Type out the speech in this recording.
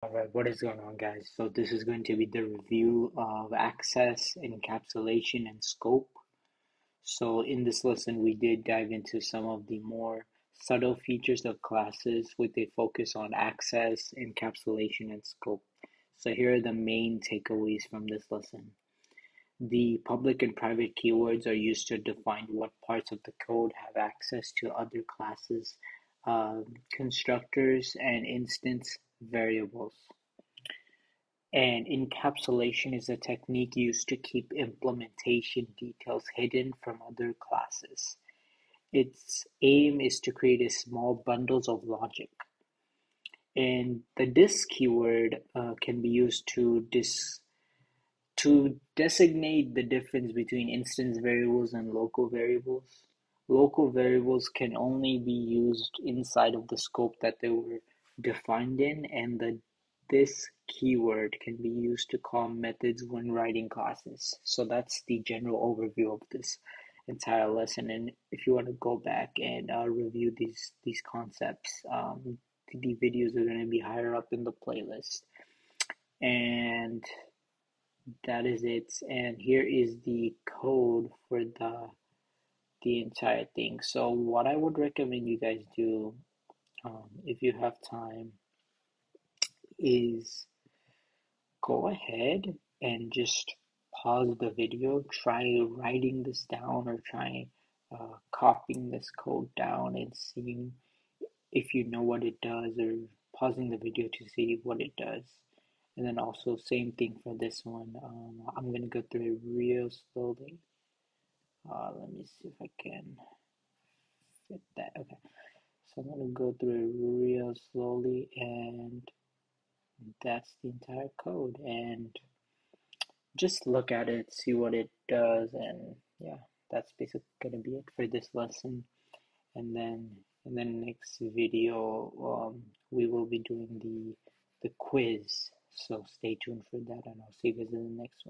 Alright, what is going on, guys? So this is going to be the review of access, encapsulation, and scope. So in this lesson, we did dive into some of the more subtle features of classes with a focus on access, encapsulation, and scope. So here are the main takeaways from this lesson. The public and private keywords are used to define what parts of the code have access to other classes, constructors, and instance variables. And encapsulation is a technique used to keep implementation details hidden from other classes. Its aim is to create a small bundles of logic. And the dis keyword can be used to designate the difference between instance variables and local variables. Local variables can only be used inside of the scope that they were defined in, and this keyword can be used to call methods when writing classes. So that's the general overview of this entire lesson. And if you want to go back and review these concepts, the videos are going to be higher up in the playlist. And that is it. And here is the code for the entire thing. So what I would recommend you guys do, if you have time, is go ahead and just pause the video, try writing this down, or try copying this code down and seeing if you know what it does, or pausing the video to see what it does. And then also same thing for this one. I'm gonna go through it real slowly. Let me see if I can fit that. Okay, so I'm gonna go through it real slowly, and that's the entire code. And just look at it, see what it does, and yeah, that's basically gonna be it for this lesson. And then in the next video, we will be doing the quiz. So stay tuned for that, and I'll see you guys in the next one.